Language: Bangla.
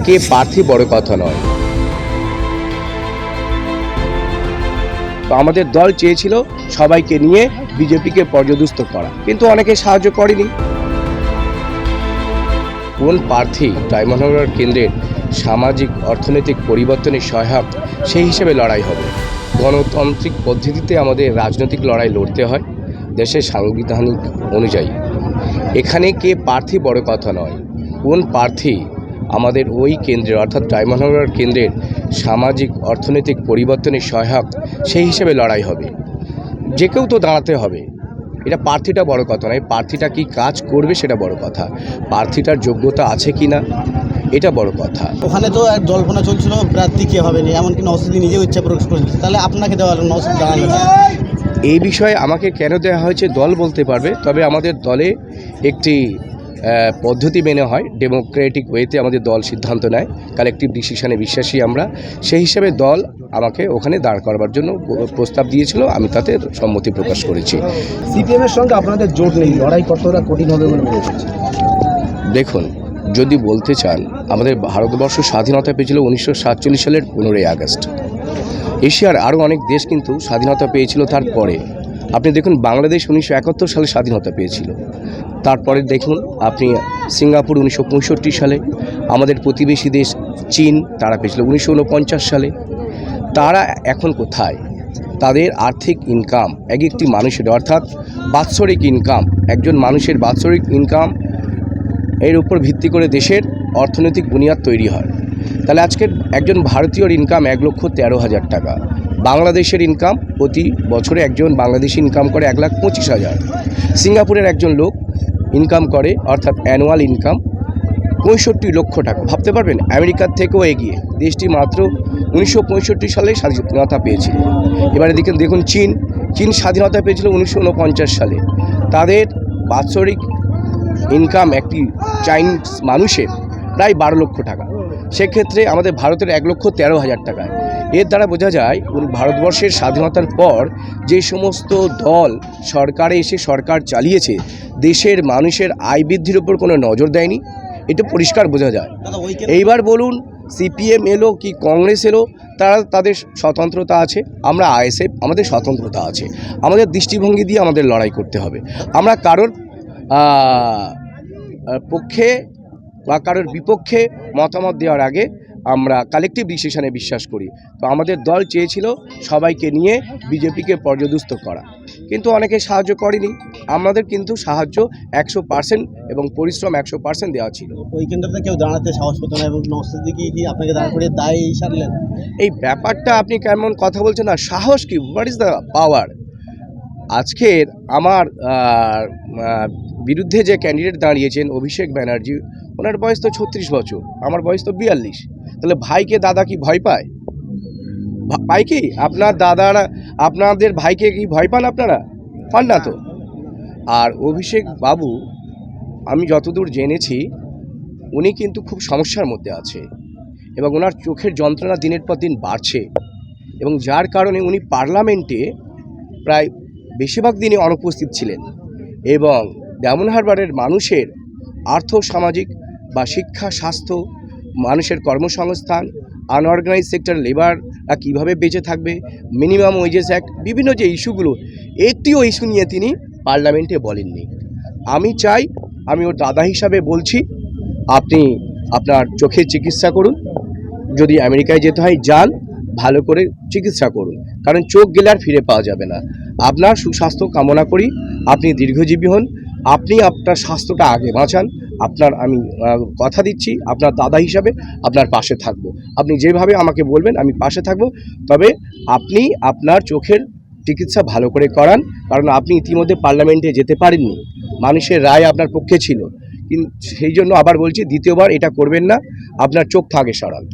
কে প্রার্থী বড় কথা নয়। তো আমাদের দল চেয়েছিল সবাইকে নিয়ে বিজেপিকে পর্যদুস্ত করা, কিন্তু অনেকে সাহায্য করেনি। কোন প্রার্থী ডায়মন্ড কেন্দ্রের সামাজিক অর্থনৈতিক পরিবর্তনের সহায়ক সেই হিসেবে লড়াই হবে। গণতান্ত্রিক পদ্ধতিতে আমাদের রাজনৈতিক লড়াই লড়তে হয় দেশের সাংবিধানিক অনুযায়ী। এখানে কে প্রার্থী বড় কথা নয়, কোন প্রার্থী আমাদের ওই কেন্দ্রের অর্থাৎ ডায়মন্ড কেন্দ্রের সামাজিক অর্থনৈতিক পরিবর্তনের সহায়ক সেই হিসেবে লড়াই হবে। যে কেউ তো দাঁড়াতে হবে, এটা প্রার্থীটা বড় কথা নয়, প্রার্থীটা কি কাজ করবে সেটা বড় কথা, প্রার্থীটার যোগ্যতা আছে কি না এটা বড় কথা। ওখানে তো এক জল্পনা চলছিল প্রার্থী কে হবে না, এমনকি নওশাদী নিজেও ইচ্ছা প্রকাশ করেছে, তাহলে আপনাকে দেওয়া হলো, নওশাদ জানালেন এই বিষয়ে আমাকে কেন দেওয়া হয়েছে দল বলতে পারবে, তবে আমাদের দলে একটি পদ্ধতি মেনে হয়, ডেমোক্রেটিক ওয়েতে আমাদের দল সিদ্ধান্ত নেয়, কালেকটিভ ডিসিশনে বিশ্বাসী আমরা। সেই হিসাবে দল আমাকে ওখানে দাঁড় করবার জন্য প্রস্তাব দিয়েছিল, আমি তাতে সম্মতি প্রকাশ করেছি। সিপিএমের সঙ্গে আপনাদের জোট নেই, লড়াই কতটা কঠিন হবে বলে মনে হচ্ছে? দেখুন, যদি বলতে চান, আমাদের ভারতবর্ষ স্বাধীনতা পেয়েছিল 1947 সালের 15ই আগস্ট। এশিয়ার আরও অনেক দেশ কিন্তু স্বাধীনতা পেয়েছিল তারপরে। আপনি দেখুন, বাংলাদেশ 1971 সালে স্বাধীনতা পেয়েছিল। তারপরে দেখুন আপনি সিঙ্গাপুর 1965 সালে, আমাদের প্রতিবেশী দেশ চীন তারা পেয়েছিল 1949 সালে। তারা এখন কোথায়? তাদের আর্থিক ইনকাম এক একটি মানুষের, অর্থাৎ বাৎসরিক ইনকাম, একজন মানুষের বাৎসরিক ইনকাম এর উপর ভিত্তি করে দেশের অর্থনৈতিক বুনিয়াদ তৈরি হয়। তাহলে আজকের একজন ভারতীয়র ইনকাম 1,13,000 টাকা, বাংলাদেশের ইনকাম প্রতি বছরে একজন বাংলাদেশি ইনকাম করে 1,25,000। সিঙ্গাপুরের একজন লোক ইনকাম করে, অর্থাৎ অ্যানুয়াল ইনকাম 65 লক্ষ টাকা। ভাবতে পারবেন, আমেরিকার থেকেও এগিয়ে। দেশটি মাত্র 1965 সালে স্বাধীনতা পেয়েছিল। এবারে দেখুন চীন স্বাধীনতা পেয়েছিল 1949 সালে। তাদের বাৎসরিক ইনকাম একটি চাইনিজ মানুষের প্রায় 12 লক্ষ টাকা। সেক্ষেত্রে আমাদের ভারতের 1,13,000 টাকায়। এর দ্বারা বোঝা যায় ভারতবর্ষের স্বাধীনতার পর যে সমস্ত দল সরকারে এসে সরকার চালিয়েছে, দেশের মানুষের আয় বৃদ্ধির উপর কোনো নজর দেয়নি, এটা পরিষ্কার বোঝা যায়। এইবার বলুন, সিপিএম এলো কি কংগ্রেস এলো, তারা তাদের স্বতন্ত্রতা আছে, আমরা আইএসএফ আমাদের স্বতন্ত্রতা আছে। আমাদের দৃষ্টিভঙ্গি দিয়ে আমাদের লড়াই করতে হবে। আমরা কারোর পক্ষে বা কারোর বিপক্ষে মতামত দেওয়ার আগে আমরা কালেকটিভ ডিসিশনে বিশ্বাস করি। তো আমাদের দল চেয়েছিল সবাইকে নিয়ে বিজেপিকে পর্যদুস্ত করা, কিন্তু অনেকে সাহায্য করেনি। আমাদের কিন্তু সাহায্য 100% এবং পরিশ্রম 100% দেওয়া ছিল। ওই কেন্দ্রতে কেউ দাঁড়াতে সাহস পেত না এবং নওশাদী কি আপনাকে দাঁড় করে দায় সারলেন? এই ব্যাপারটা আপনি কেমন কথা বলছেন না, সাহস কি, হোয়াট ইজ দ্য পাওয়ার? আজকের আমার বিরুদ্ধে যে ক্যান্ডিডেট দাঁড়িয়েছেন অভিষেক ব্যানার্জি, ওনার বয়স তো 36 বছর, আমার বয়স তো 42। তাহলে ভাইকে দাদা কি ভয় পায়? পায় কি? আপনার দাদারা আপনাদের ভাইকে কি ভয় পান? আপনারা পান না তো। আর অভিষেক বাবু, আমি যতদূর জেনেছি, উনি কিন্তু খুব সমস্যার মধ্যে আছে এবং ওনার চোখের যন্ত্রণা দিনের পর দিন বাড়ছে, এবং যার কারণে উনি পার্লামেন্টে প্রায় বেশিরভাগ দিনই অনুপস্থিত ছিলেন। এবং ডায়মন্ড হারবারের মানুষের আর্থ সামাজিক বা শিক্ষা, স্বাস্থ্য, মানুষের কর্মসংস্থান, আনঅর্গানাইজ সেক্টর লেবাররা কীভাবে বেঁচে থাকবে, মিনিমাম ওয়েজেস অ্যাক্ট, বিভিন্ন যে ইস্যুগুলো, একটিও ইস্যু নিয়ে তিনি পার্লামেন্টে বলেননি। আমি চাই, আমি ওর দাদা হিসাবে বলছি, আপনি আপনার চোখের চিকিৎসা করুন, যদি আমেরিকায় যেতে হয় যান, ভালো করে চিকিৎসা করুন, কারণ চোখ গেলে আর ফিরে পাওয়া যাবে না। আপনার সুস্বাস্থ্য কামনা করি, আপনি দীর্ঘজীবী হন, আপনি আপনার স্বাস্থ্যটা আগে বাঁচান। আমি কথা দিচ্ছি, আপনার দাদা হিসাবে আপনার পাশে থাকব। আপনি যেভাবে আমাকে বলবেন আমি পাশে থাকব, তবে আপনি আপনার চোখের চিকিৎসা ভালো করে করান, কারণ আপনি ইতিমধ্যে পার্লামেন্টে যেতে পারেননি, মানুষের রায় আপনার পক্ষে ছিল। কিন্তু সেই জন্য আবার বলছি, দ্বিতীয়বার এটা করবেন না, আপনার চোখ আগে সরান।